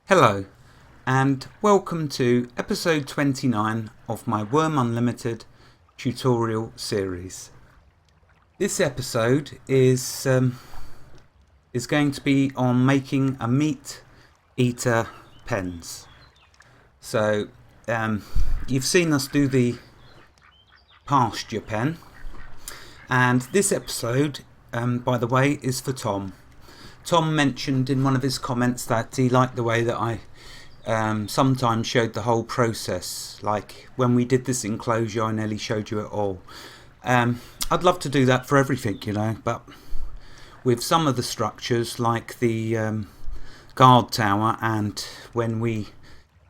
Hello, and welcome to episode 29 of my Wurm Unlimited tutorial series. This episode is going to be on making a meat eater pens. So you've seen us do the pasture pen, and this episode, by the way, is for Tom. Tom mentioned in one of his comments that he liked the way that I sometimes showed the whole process. Like when we did this enclosure, I nearly showed you it all. I'd love to do that for everything, but with some of the structures, like the guard tower, and when we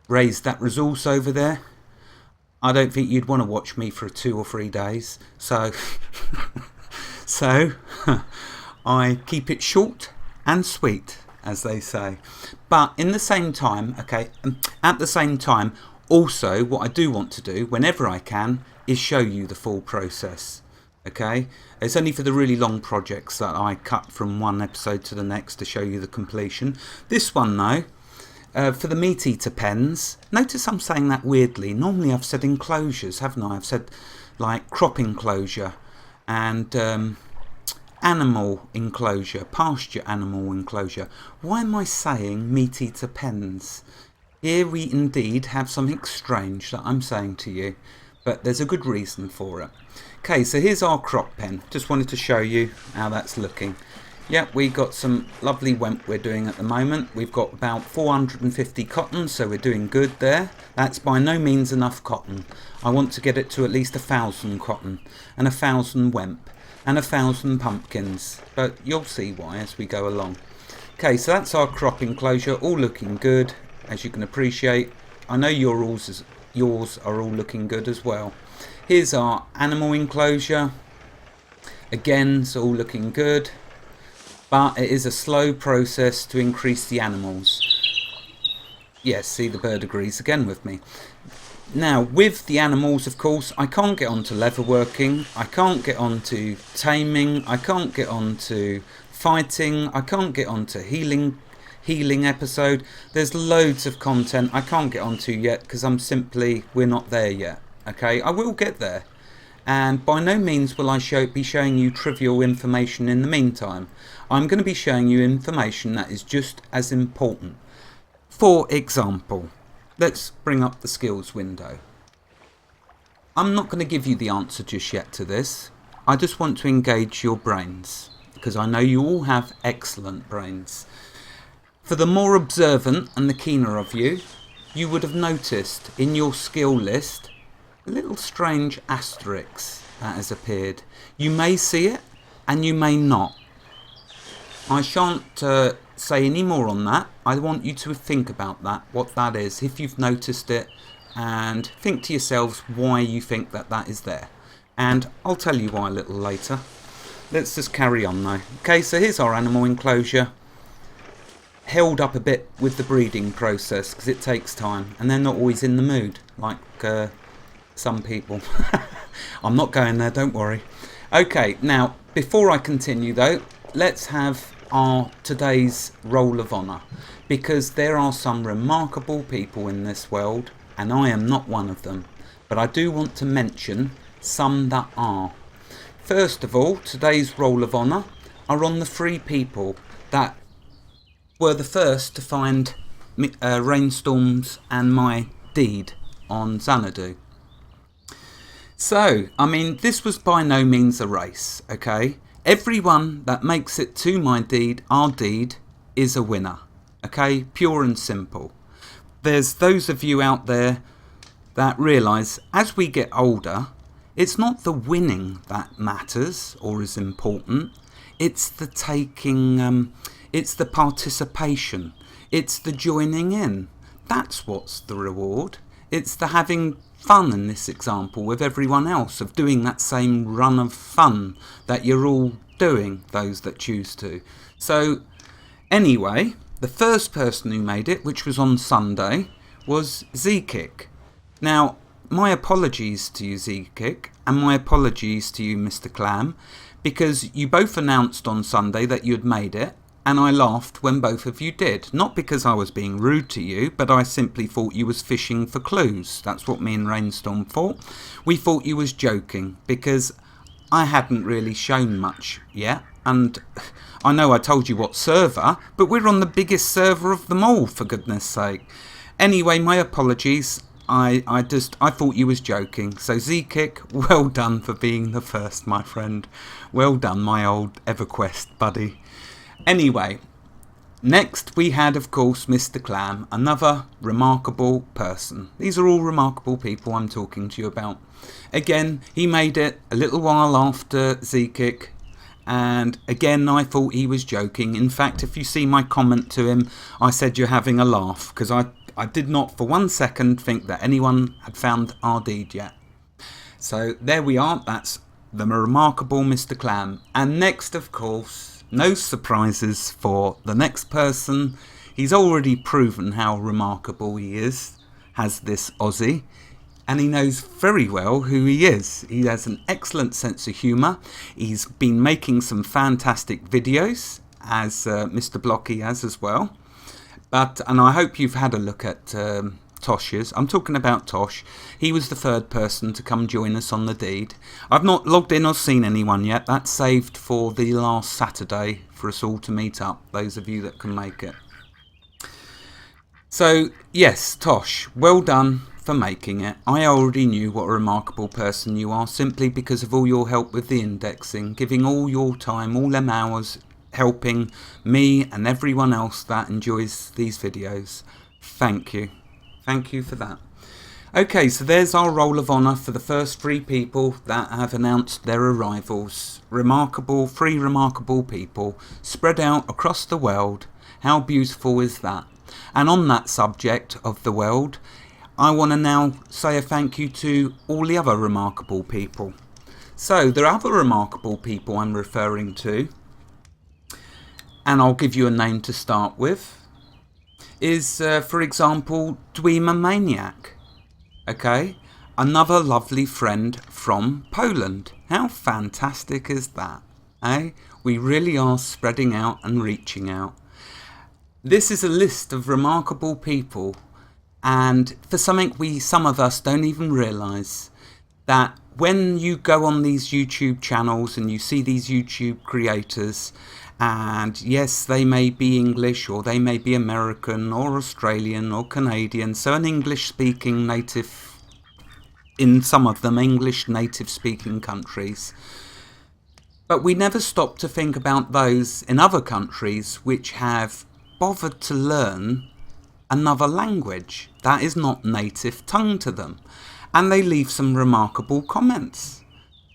raised that resource over there, I don't think you'd want to watch me for 2 or 3 days. So, I keep it short and sweet, as they say. But in the same time, at the same time, also what I do want to do whenever I can is show you the full process. It's only for the really long projects that I cut from one episode to the next to show you the completion. This one though, for the meat eater pens, notice I'm saying that weirdly. Normally I've said enclosures, haven't I? I've said like crop enclosure and animal enclosure, pasture animal enclosure. Why am I saying meat eater pens? Here we indeed have something strange that I'm saying to you, but there's a good reason for it. Okay, so here's our crop pen. Just wanted to show you how that's looking. Yeah, we got some lovely wemp we're doing at the moment. We've got about 450 cotton, so we're doing good there. That's by no means enough cotton. I want to get it to at least 1,000 cotton and 1,000 wemp and 1,000 pumpkins, but you'll see why as we go along. Okay, so that's our crop enclosure, all looking good, as you can appreciate. I know yours are all looking good as well. Here's our animal enclosure. Again, it's all looking good, but it is a slow process to increase the animals. Yes, see, the bird agrees again with me. Now, with the animals, of course, I can't get onto leatherworking, I can't get onto taming, I can't get onto fighting, I can't get onto healing episode. There's loads of content I can't get onto yet because we're not there yet. I will get there, and by no means will I be showing you trivial information in the meantime. I'm going to be showing you information that is just as important. For example, let's bring up the skills window. I'm not going to give you the answer just yet to this. I just want to engage your brains, because I know you all have excellent brains. For the more observant and the keener of you, you would have noticed in your skill list a little strange asterisk that has appeared. You may see it and you may not. I shan't say any more on that. I want you to think about that, what that is, if you've noticed it, and think to yourselves why you think that is there. And I'll tell you why a little later. Let's just carry on now. Okay, so here's our animal enclosure. Held up a bit with the breeding process because it takes time, and they're not always in the mood, like some people. I'm not going there, don't worry. Okay, now, before I continue though, let's have our today's roll of honour, because there are some remarkable people in this world and I am not one of them, but I do want to mention some that are. First of all, today's roll of honour are on the 3 people that were the first to find Rainstorms and my deed on Xanadu. So, I mean, this was by no means a race, Everyone that makes it to my deed, our deed, is a winner, Pure and simple. There's those of you out there that realise as we get older, it's not the winning that matters or is important. It's the taking, it's the participation, it's the joining in. That's what's the reward. It's the having fun in this example with everyone else, of doing that same run of fun that you're all doing, those that choose to. So anyway, the first person who made it, which was on Sunday, was Z-Kick. Now, my apologies to you, Z-Kick, and my apologies to you, Mr. Clam, because you both announced on Sunday that you had made it, and I laughed when both of you did. Not because I was being rude to you, but I simply thought you was fishing for clues. That's what me and Rainstorm thought. We thought you was joking, because I hadn't really shown much yet, and I know I told you what server, but we're on the biggest server of them all, for goodness sake. Anyway, my apologies. I thought you was joking. So Z-Kick, well done for being the first, my friend. Well done, my old EverQuest buddy. Anyway, next we had, of course, Mr. Clam, another remarkable person. These are all remarkable people I'm talking to you about. Again, he made it a little while after Z-Kick, and again I thought he was joking. In fact, if you see my comment to him, I said you're having a laugh, because I did not for 1 second think that anyone had found our deed yet. So there we are, that's the remarkable Mr. Clam. And next, of course, no surprises for the next person. He's already proven how remarkable he is, has this Aussie, and he knows very well who he is. He has an excellent sense of humour. He's been making some fantastic videos, as Mr. Blocky has as well. And I hope you've had a look at Tosh's. I'm talking about Tosh. He was the third person to come join us on the deed. I've not logged in or seen anyone yet. That's saved for the last Saturday for us all to meet up, those of you that can make it. So yes, Tosh, well done for making it. I already knew what a remarkable person you are, simply because of all your help with the indexing, giving all your time, all them hours, helping me and everyone else that enjoys these videos. Thank you. Thank you for that. Okay, so there's our roll of honour for the first 3 people that have announced their arrivals. Remarkable, 3 remarkable people spread out across the world. How beautiful is that? And on that subject of the world, I want to now say a thank you to all the other remarkable people. So the other remarkable people I'm referring to, and I'll give you a name to start with, is, for example, Dweema Maniac. Okay, another lovely friend from Poland. How fantastic is that? Eh? We really are spreading out and reaching out. This is a list of remarkable people, and for something some of us don't even realise, that when you go on these YouTube channels and you see these YouTube creators, and yes, they may be English, or they may be American or Australian or Canadian, so an English speaking native, in some of them English native speaking countries, but we never stop to think about those in other countries which have bothered to learn another language that is not native tongue to them, and they leave some remarkable comments.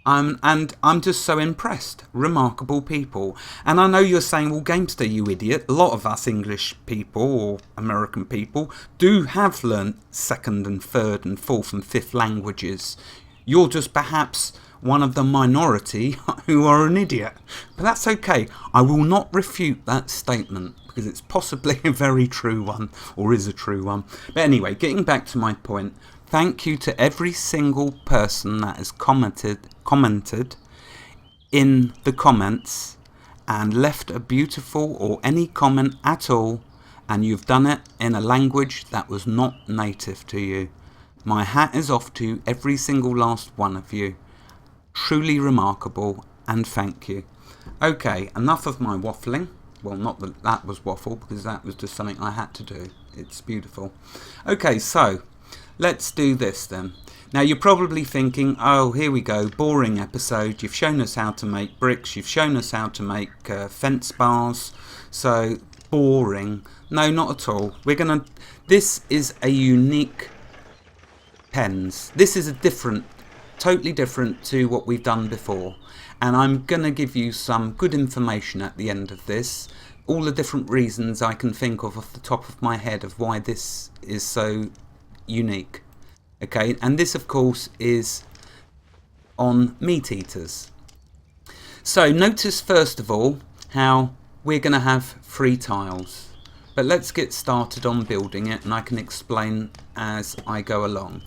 And I'm just so impressed. Remarkable people. And I know you're saying, well, Gamester, you idiot, a lot of us English people or American people do have learnt 2nd and 3rd and 4th and 5th languages. You're just perhaps one of the minority who are an idiot. But that's okay. I will not refute that statement, because it's possibly a very true one, or is a true one. But anyway, getting back to my point, thank you to every single person that has commented in the comments and left a beautiful or any comment at all, and you've done it in a language that was not native to you. My hat is off to every single last one of you. Truly remarkable, and thank you. Okay, enough of my waffling. Well, not that that was waffle, because that was just something I had to do. It's beautiful. Okay, so let's do this then. Now you're probably thinking, oh, here we go, boring episode. You've shown us how to make bricks. You've shown us how to make fence bars. So boring. No, not at all. This is a unique pens. This is totally different to what we've done before. And I'm going to give you some good information at the end of this. All the different reasons I can think of off the top of my head of why this is so unique. Okay, and this of course is on meat eaters. So notice first of all how we're going to have 3 tiles. But let's get started on building it, and I can explain as I go along.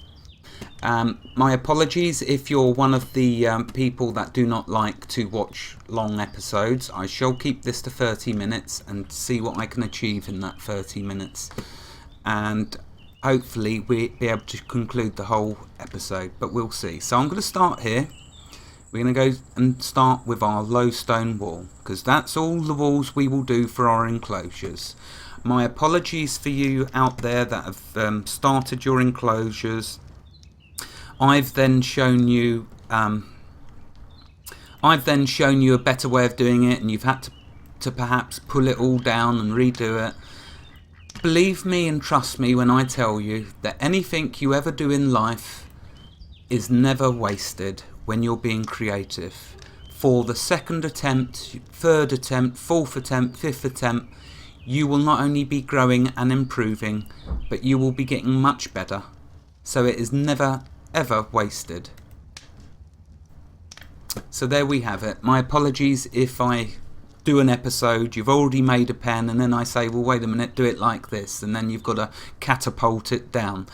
My apologies if you're one of the people that do not like to watch long episodes. I shall keep this to 30 minutes and see what I can achieve in that 30 minutes. And hopefully we'll be able to conclude the whole episode, but we'll see. So I'm going to start here. We're going to go and start with our low stone wall, because that's all the walls we will do for our enclosures. My apologies for you out there that have started your enclosures. I've then shown you a better way of doing it, and you've had to perhaps pull it all down and redo it. Believe me and trust me when I tell you that anything you ever do in life is never wasted when you're being creative. For the second attempt, third attempt, fourth attempt, fifth attempt, you will not only be growing and improving, but you will be getting much better. So it is never ever wasted. So there we have it. My apologies if I do an episode, you've already made a pen, and then I say, well, wait a minute, do it like this, and then you've got to catapult it down.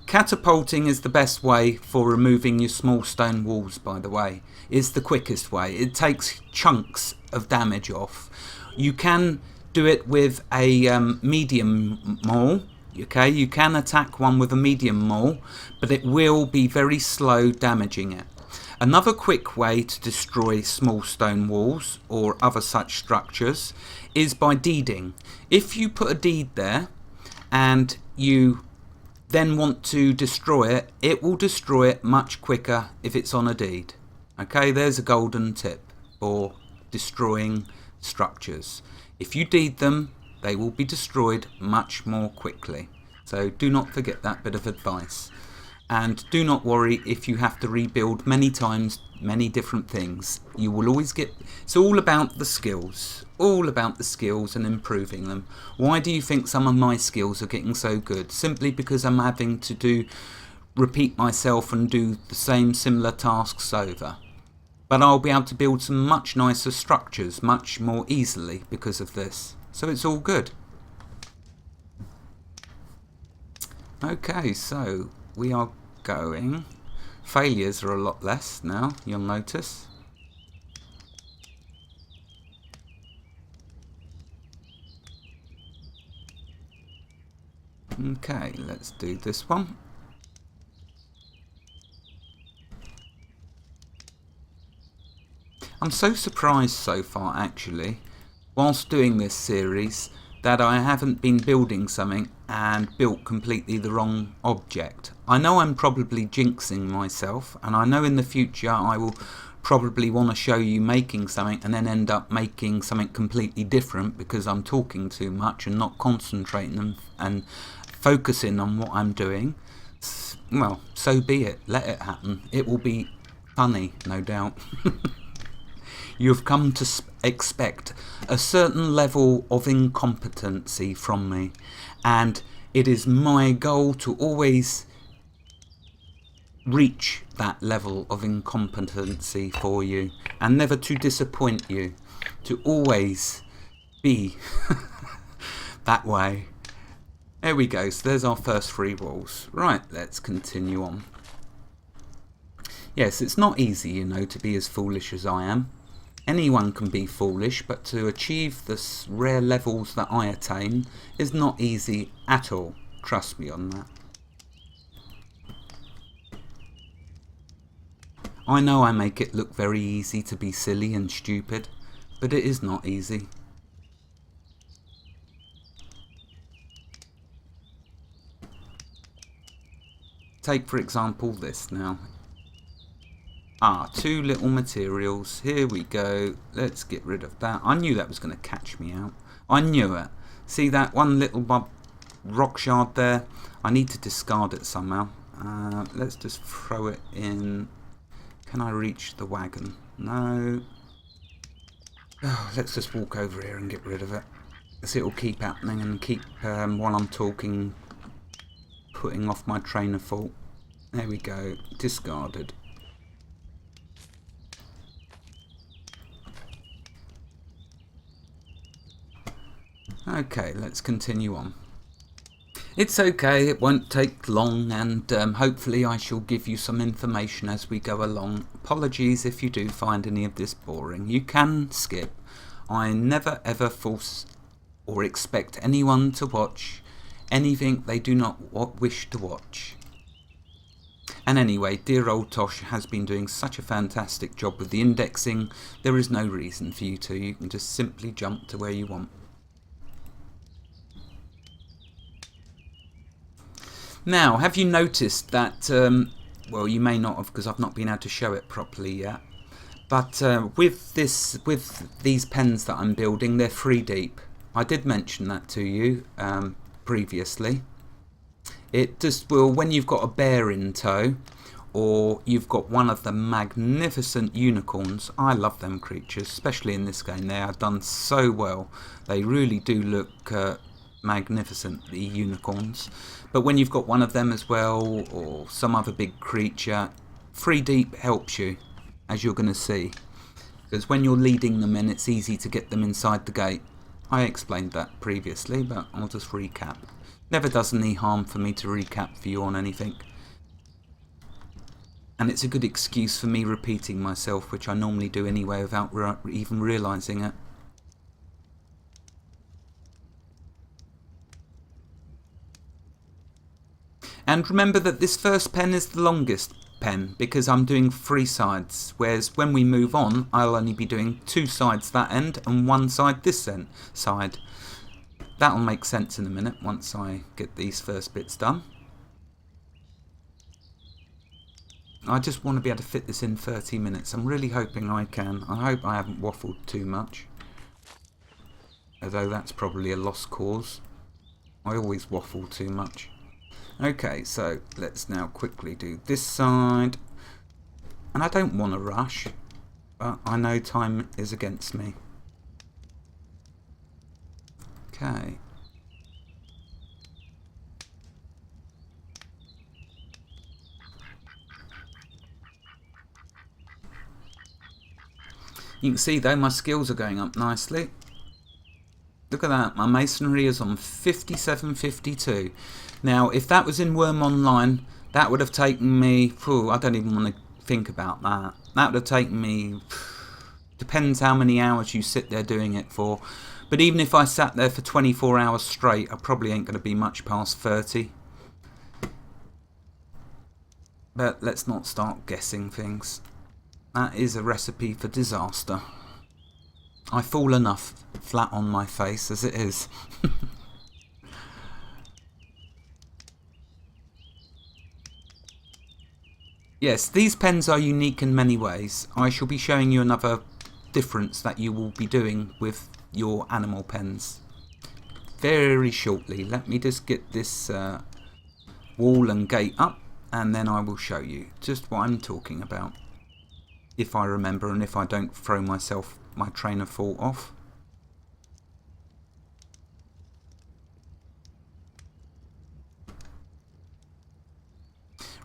Catapulting is the best way for removing your small stone walls, by the way. It's the quickest way. It takes chunks of damage off. You can do it with a medium maul. Okay, you can attack one with a medium maul, but it will be very slow damaging it. Another quick way to destroy small stone walls or other such structures is by deeding. If you put a deed there and you then want to destroy it, it will destroy it much quicker if it's on a deed. Okay, there's a golden tip for destroying structures. If you deed them, they will be destroyed much more quickly. So do not forget that bit of advice. And do not worry if you have to rebuild many times, many different things. You will always get... It's all about the skills. All about the skills and improving them. Why do you think some of my skills are getting so good? Simply because I'm having to repeat myself and do the same similar tasks over. But I'll be able to build some much nicer structures much more easily because of this. So it's all good. Okay, so we are going. Failures are a lot less now, you'll notice. Okay, let's do this one. I'm so surprised so far, actually, whilst doing this series, that I haven't been building something and built completely the wrong object. I know I'm probably jinxing myself, and I know in the future I will probably want to show you making something and then end up making something completely different because I'm talking too much and not concentrating and focusing on what I'm doing. Well, so be it. Let it happen. It will be funny, no doubt. You've come to expect a certain level of incompetency from me, and it is my goal to always reach that level of incompetency for you and never to disappoint you, to always be that way. There we go. So there's our first 3 walls. Right, let's continue on. Yes, it's not easy, you know, to be as foolish as I am. Anyone can be foolish, but to achieve the rare levels that I attain is not easy at all. Trust me on that. I know I make it look very easy to be silly and stupid, but it is not easy. Take for example this now. 2 little materials. Here we go. Let's get rid of that. I knew that was going to catch me out. I knew it. See that one little rock shard there? I need to discard it somehow. Let's just throw it in. Can I reach the wagon? No. Oh, let's just walk over here and get rid of it. Because it will keep happening and keep, while I'm talking, putting off my train of thought. There we go. Discarded. Okay, let's continue on. It's okay, it won't take long, and hopefully I shall give you some information as we go along. Apologies if you do find any of this boring. You can skip. I never ever force or expect anyone to watch anything they do not wish to watch. And anyway, dear old Tosh has been doing such a fantastic job with the indexing, there is no reason for you to. You can just simply jump to where you want. Now, have you noticed that, well, you may not have because I've not been able to show it properly yet, but with these pens that I'm building, they're 3 deep. I did mention that to you previously. It just will, when you've got a bear in tow, or you've got one of the magnificent unicorns. I love them creatures, especially in this game. They are done so well. They really do look magnificent, the unicorns. But when you've got one of them as well, or some other big creature, 3 deep helps you, as you're going to see. Because when you're leading them in, it's easy to get them inside the gate. I explained that previously, but I'll just recap. Never does any harm for me to recap for you on anything. And it's a good excuse for me repeating myself, which I normally do anyway without even realising it. And remember that this first pen is the longest pen because I'm doing 3 sides, whereas when we move on I'll only be doing 2 sides that end and 1 side this side. That'll make sense in a minute once I get these first bits done. I just want to be able to fit this in 30 minutes. I'm really hoping I can. I hope I haven't waffled too much, although that's probably a lost cause. I always waffle too much. Okay, so let's now quickly do this side. And I don't want to rush, but I know time is against me. Okay. You can see though my skills are going up nicely. Look at that, my masonry is on 57.52. Now, if that was in Wurm Online, that would have taken me, I don't even want to think about that. That would have taken me, depends how many hours you sit there doing it for. But even if I sat there for 24 hours straight, I probably ain't going to be much past 30. But let's not start guessing things. That is a recipe for disaster. I fall enough flat on my face as it is. Yes, these pens are unique in many ways. I shall be showing you another difference that you will be doing with your animal pens very shortly. Let me just get this wall and gate up and then I will show you just what I'm talking about, if I remember and if I don't throw my train of thought off.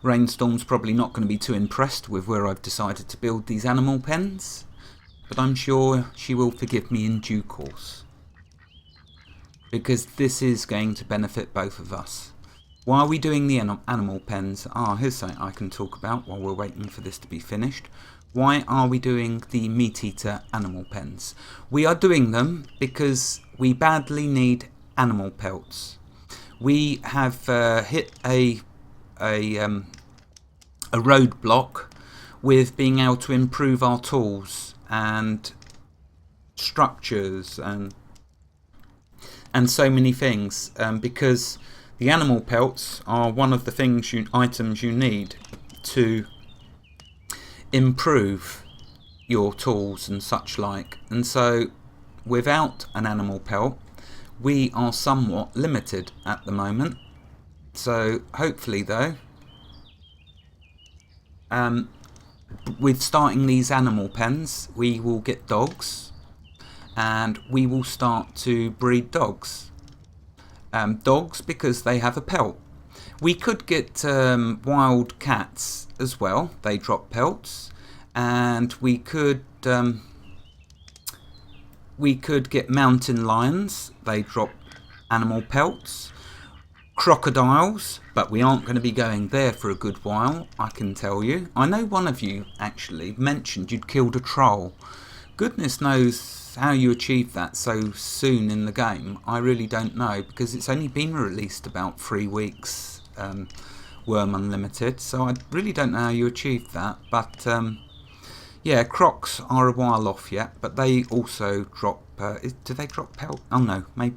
Rainstorm's probably not going to be too impressed with where I've decided to build these animal pens, but I'm sure she will forgive me in due course, because this is going to benefit both of us. Why are we doing the animal pens? Here's something I can talk about while we're waiting for this to be finished. Why are we doing the meat eater animal pens? We are doing them because we badly need animal pelts. We have hit a roadblock with being able to improve our tools and structures and so many things, because the animal pelts are one of the items you need to improve your tools and such like. And so without an animal pelt we are somewhat limited at the moment. So hopefully though, with starting these animal pens we will get dogs and we will start to breed dogs. Dogs because they have a pelt. We could get wild cats as well, they drop pelts, and we could get mountain lions, they drop animal pelts. crocodiles, but we aren't going to be going there for a good while, I can tell you. I know one of you actually mentioned you'd killed a troll. Goodness knows how you achieved that so soon in the game. I really don't know, because it's only been released about 3 weeks, Wurm Unlimited, so I really don't know how you achieved that. But yeah, crocs are a while off yet, but they also drop... do they drop pelt? Oh no, maybe...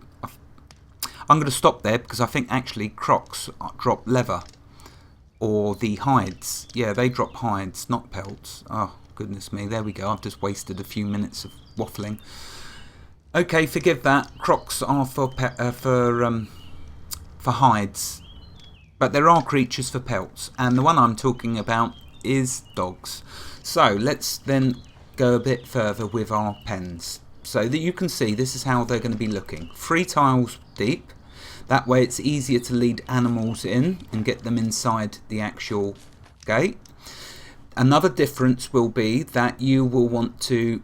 I'm going to stop there because I think actually crocs drop leather or the hides. Yeah, they drop hides, not pelts. Oh, goodness me. There we go. I've just wasted a few minutes of waffling. Okay, forgive that. Crocs are for hides. But there are creatures for pelts. And the one I'm talking about is dogs. So let's then go a bit further with our pens. So that you can see this is how they're going to be looking. 3 tiles deep. That way it's easier to lead animals in and get them inside the actual gate. Another difference will be that you will want to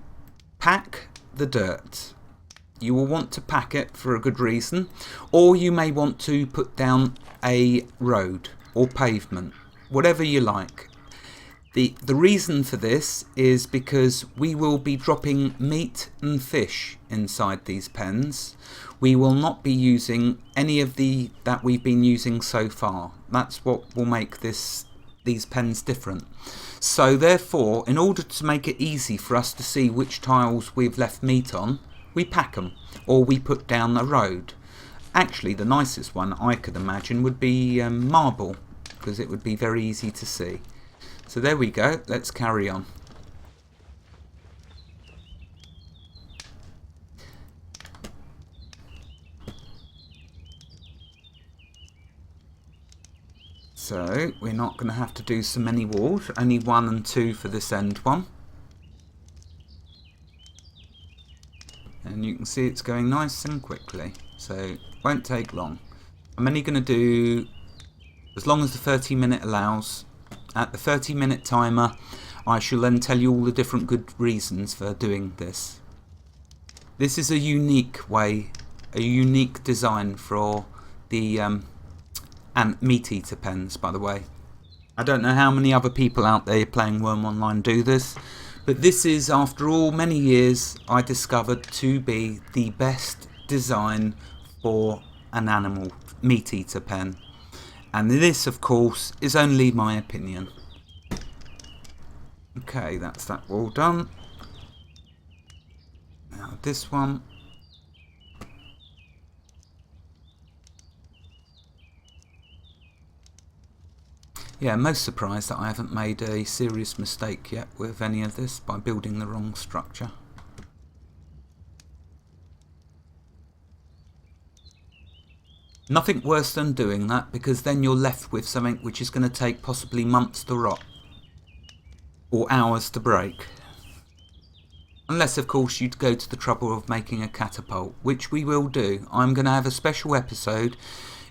pack the dirt. You will want to pack it for a good reason, or you may want to put down a road or pavement, whatever you like. The reason for this is because we will be dropping meat and fish inside these pens. We will not be using any of that we've been using so far. That's what will make these pens different. So therefore, in order to make it easy for us to see which tiles we've left meat on, we pack them, or we put down a road. Actually, the nicest one I could imagine would be marble, because it would be very easy to see. So there we go, let's carry on. So we're not going to have to do so many walls, only 1 and 2 for this end one. And you can see it's going nice and quickly, so it won't take long. I'm only going to do as long as the 30-minute allows. At the 30-minute timer, I shall then tell you all the different good reasons for doing this. This is a unique way, a unique design for the and meat eater pens, by the way. I don't know how many other people out there playing Wurm Online do this, but this is, after all many years, I discovered to be the best design for an animal meat eater pen. And this, of course, is only my opinion. Okay, that's that all done. Now this one. Yeah, most surprised that I haven't made a serious mistake yet with any of this by building the wrong structure. Nothing worse than doing that, because then you're left with something which is going to take possibly months to rot. Or hours to break. Unless, of course, you'd go to the trouble of making a catapult, which we will do. I'm going to have a special episode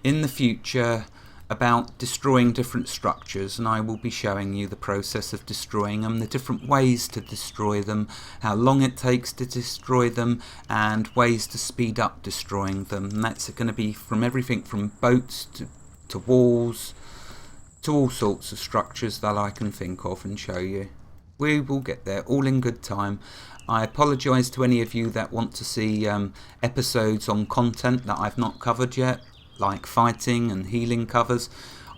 in the future about destroying different structures, and I will be showing you the process of destroying them, the different ways to destroy them, how long it takes to destroy them, and ways to speed up destroying them. And that's going to be from everything from boats to walls to all sorts of structures that I can think of and show you. We will get there, all in good time. I apologise to any of you that want to see episodes on content that I've not covered yet, like fighting and healing covers.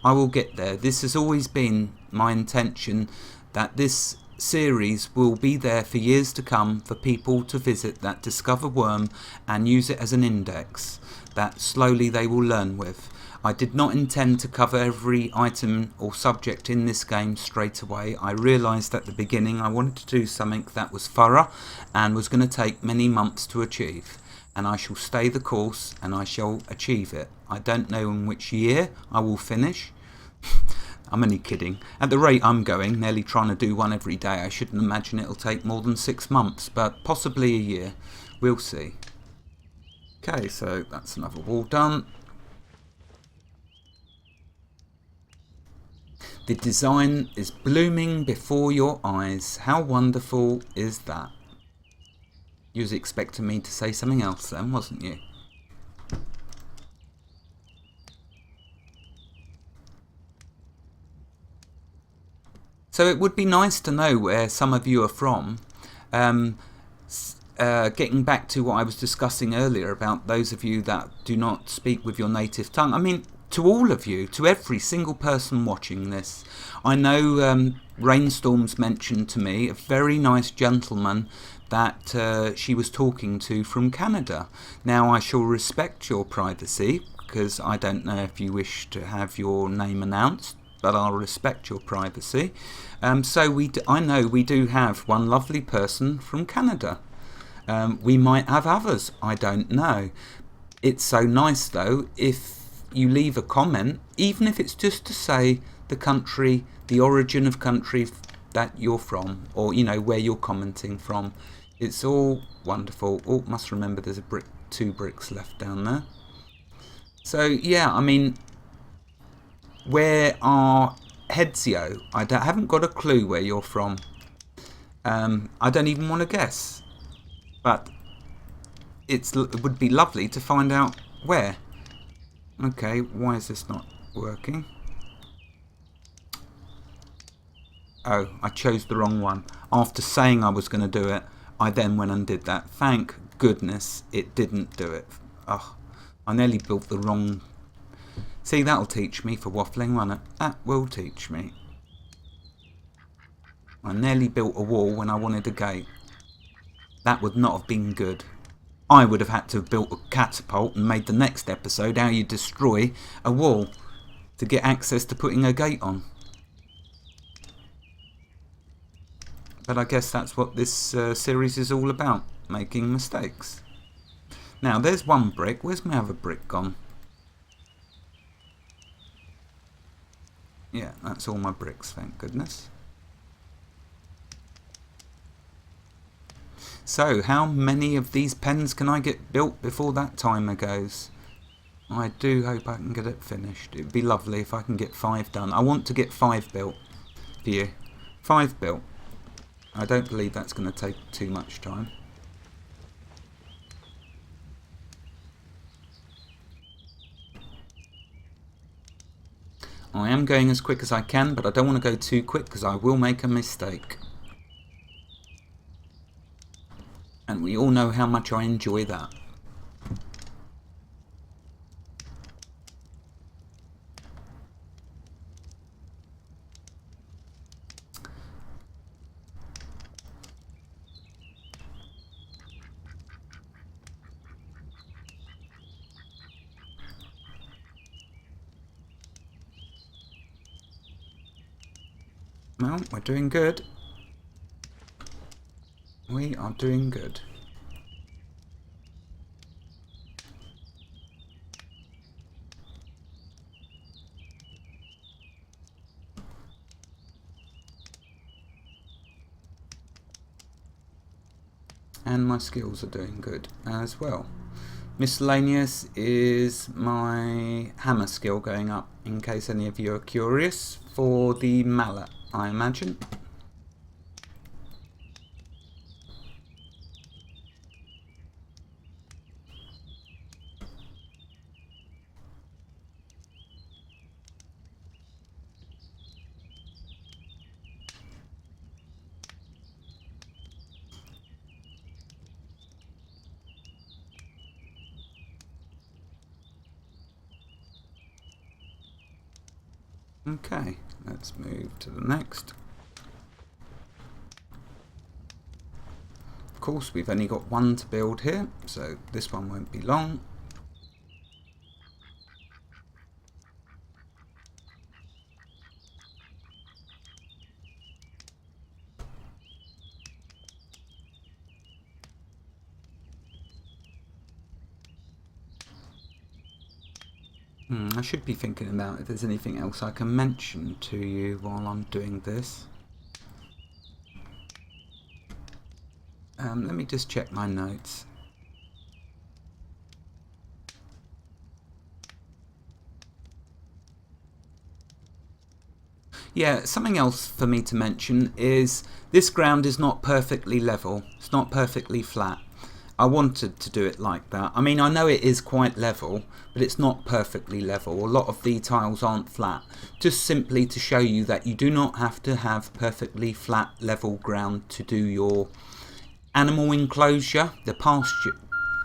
I will get there. This has always been my intention, that this series will be there for years to come for people to visit that discover Wurm and use it as an index that slowly they will learn with. I did not intend to cover every item or subject in this game straight away. I realised at the beginning I wanted to do something that was thorough and was going to take many months to achieve. And I shall stay the course and I shall achieve it. I don't know in which year I will finish. I'm only kidding. At the rate I'm going, nearly trying to do one every day, I shouldn't imagine it'll take more than 6 months, but possibly a year. We'll see. Okay, so that's another wall done. The design is blooming before your eyes. How wonderful is that? You was expecting me to say something else then, wasn't you? So it would be nice to know where some of you are from. Getting back to what I was discussing earlier about those of you that do not speak with your native tongue. I mean, to all of you, to every single person watching this, I know Rainstorms mentioned to me a very nice gentleman that she was talking to from Canada. Now, I shall respect your privacy, because I don't know if you wish to have your name announced, but I'll respect your privacy. So I know we do have one lovely person from Canada. We might have others, I don't know. It's so nice though if you leave a comment, even if it's just to say the country, the origin of country that you're from, or where you're commenting from. It's all wonderful. Oh, must remember there's a 2 bricks left down there. So yeah, I mean, where are Hedzio? I haven't got a clue where you're from. I don't even want to guess. But it would be lovely to find out where. Okay, why is this not working? Oh, I chose the wrong one. After saying I was going to do it, I then went and did that. Thank goodness it didn't do it. Oh, I nearly built the wrong... See, that'll teach me for waffling, won't it? That will teach me. I nearly built a wall when I wanted a gate. That would not have been good. I would have had to have built a catapult and made the next episode how you destroy a wall to get access to putting a gate on. But I guess that's what this series is all about, making mistakes. Now, there's one brick. Where's my other brick gone? Yeah, that's all my bricks, thank goodness. So, how many of these pens can I get built before that timer goes? I do hope I can get it finished. It'd be lovely if I can get 5 done. I want to get 5 built for you. 5 built. I don't believe that's going to take too much time. I am going as quick as I can, but I don't want to go too quick because I will make a mistake. And we all know how much I enjoy that. Well, we're doing good. We are doing good. And my skills are doing good as well. Miscellaneous is my hammer skill going up, in case any of you are curious, for the mallet, I imagine. Okay, let's move to the next. Of course, we've only got 1 to build here, so this one won't be long. I should be thinking about if there's anything else I can mention to you while I'm doing this. Let me just check my notes. Yeah, something else for me to mention is this ground is not perfectly level. It's not perfectly flat. I wanted to do it like that. I mean, I know it is quite level, but it's not perfectly level. A lot of the tiles aren't flat. Just simply to show you that you do not have to have perfectly flat level ground to do your animal enclosure, the pasture.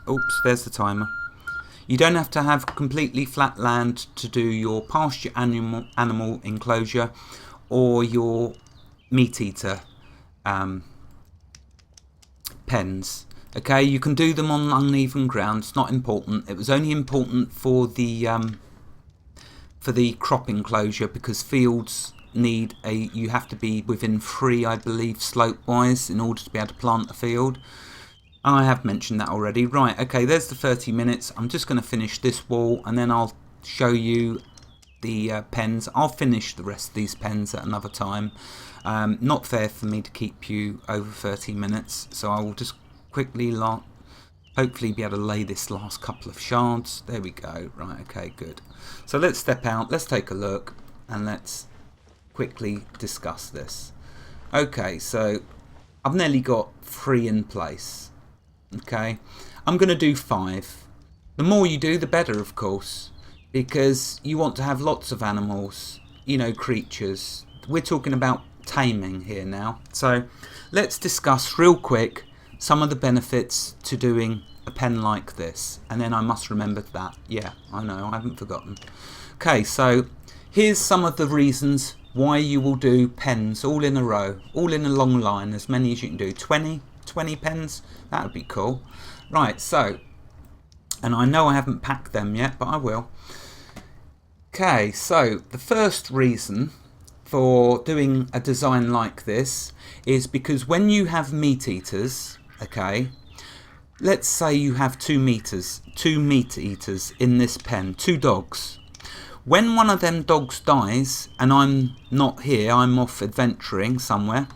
Oops, there's the timer. You don't have to have completely flat land to do your pasture animal enclosure or your meat eater pens. Okay, you can do them on uneven ground. It's not important. It was only important for the crop enclosure, because fields need you have to be within 3, I believe, slope wise in order to be able to plant a field. I have mentioned that already. Right, okay, there's the 30 minutes. I'm just going to finish this wall and then I'll show you the pens. I'll finish the rest of these pens at another time. Not fair for me to keep you over 30 minutes, so I will just quickly hopefully be able to lay this last couple of shards. There we go. Right, okay, good. So let's step out, let's take a look, and let's quickly discuss this. Okay, so I've nearly got 3 in place. Okay, I'm going to do 5. The more you do, the better, of course, because you want to have lots of animals, you know, creatures. We're talking about taming here now. So let's discuss real quick some of the benefits to doing a pen like this, and then I must remember that. Yeah, I know, I haven't forgotten. Okay, so here's some of the reasons why you will do pens all in a row, all in a long line, as many as you can do. 20 pens, that would be cool. Right, so, and I know I haven't packed them yet, but I will. Okay, so the first reason for doing a design like this is because when you have meat eaters, okay, let's say you have two meat eaters in this pen, 2 dogs. When one of them dogs dies and I'm not here, I'm off adventuring somewhere,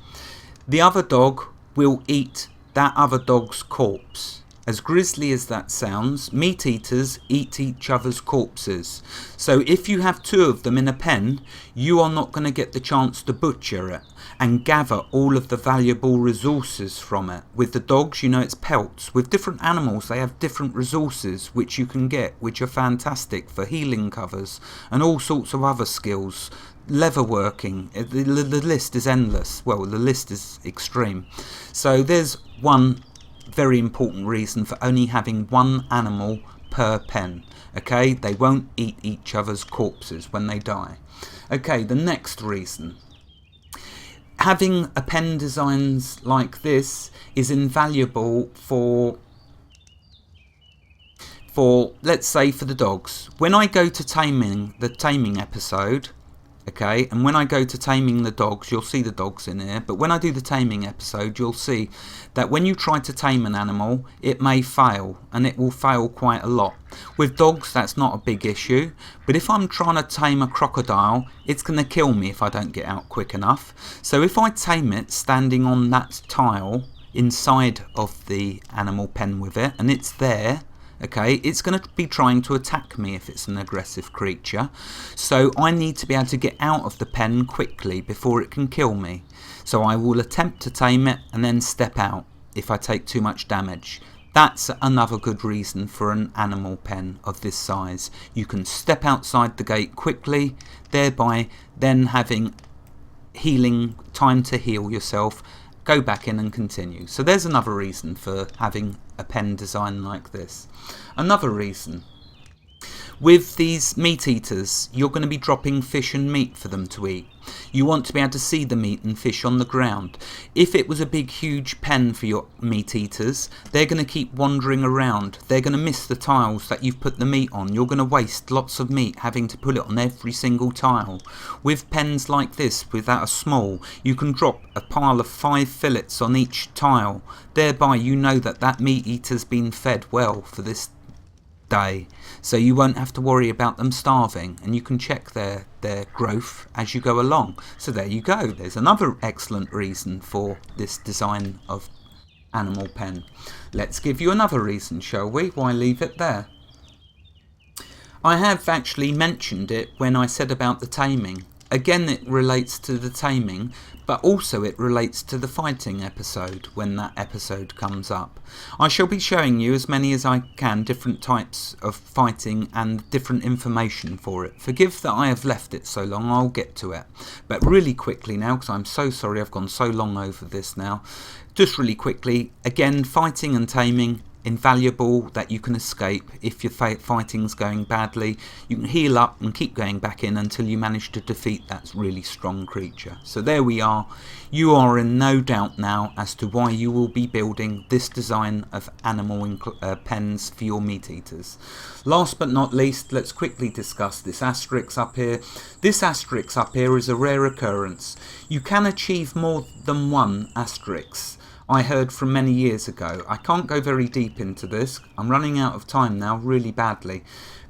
the other dog will eat that other dog's corpse. As grisly as that sounds, meat eaters eat each other's corpses. So if you have 2 of them in a pen, you are not going to get the chance to butcher it and gather all of the valuable resources from it. With the dogs, you know, it's pelts. With different animals, they have different resources which you can get, which are fantastic for healing covers and all sorts of other skills. Leather working, the list is endless. Well, the list is extreme. So there's one very important reason for only having 1 animal per pen. Okay, they won't eat each other's corpses when they die. Okay, the next reason. Having a pen designs like this is invaluable for let's say for the dogs. When I go to the taming episode, okay, and when I go to taming the dogs, you'll see the dogs in here, but when I do the taming episode, you'll see that when you try to tame an animal, it may fail, and it will fail quite a lot. With dogs, that's not a big issue, but if I'm trying to tame a crocodile, it's going to kill me if I don't get out quick enough. So if I tame it standing on that tile inside of the animal pen with it, and it's there, okay, it's going to be trying to attack me if it's an aggressive creature. So I need to be able to get out of the pen quickly before it can kill me. So I will attempt to tame it and then step out if I take too much damage. That's another good reason for an animal pen of this size. You can step outside the gate quickly, thereby then having time to heal yourself, go back in and continue. So there's another reason for having a pen design like this. Another reason, with these meat eaters, you're going to be dropping fish and meat for them to eat. You want to be able to see the meat and fish on the ground. If it was a big huge pen for your meat eaters, they're going to keep wandering around. They're going to miss the tiles that you've put the meat on. You're going to waste lots of meat having to put it on every single tile. With pens like this, without a small, you can drop a pile of 5 fillets on each tile. Thereby you know that that meat eater's been fed well for this day, so you won't have to worry about them starving, and you can check their growth as you go along. So there you go, there's another excellent reason for this design of animal pen. Let's give you another reason, shall we? Why leave it there? I have actually mentioned it when I said about the taming. again, it relates to the taming, but also it relates to the fighting episode when that episode comes up. I shall be showing you as many as I can different types of fighting and different information for it. Forgive that I have left it so long, I'll get to it. But really quickly now, because I'm so sorry I've gone so long over this now, just really quickly, again, fighting and taming, invaluable, that you can escape if your fighting's going badly. You can heal up and keep going back in until you manage to defeat that really strong creature. So there we are. You are in no doubt now as to why you will be building this design of animal pens for your meat eaters. Last but not least, let's quickly discuss this asterisk up here. This asterisk up here is a rare occurrence. You can achieve more than one asterisk. I heard from many years ago. I can't go very deep into this. I'm running out of time now really badly.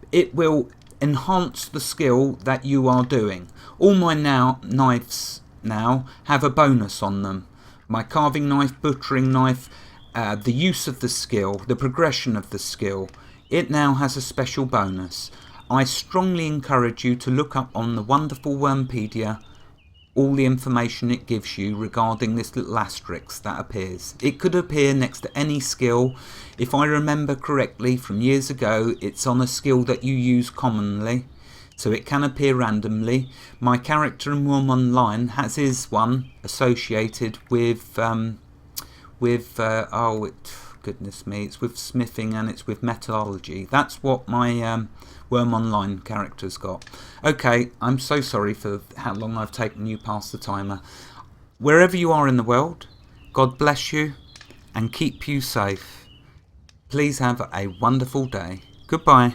It will enhance the skill that you are doing. All my knives now have a bonus on them. My carving knife, butchering knife, the use of the skill, the progression of the skill, it now has a special bonus. I strongly encourage you to look up on the wonderful Wurmpedia all the information it gives you regarding this little asterisk that appears. It could appear next to any skill. If I remember correctly from years ago, it's on a skill that you use commonly, so it can appear randomly. My character in Wurm Online has his one associated with goodness me, it's with smithing and it's with metallurgy. That's what my Wurm Online character's got. Okay, I'm so sorry for how long I've taken you past the timer. Wherever you are in the world, God bless you and keep you safe. Please have a wonderful day. Goodbye.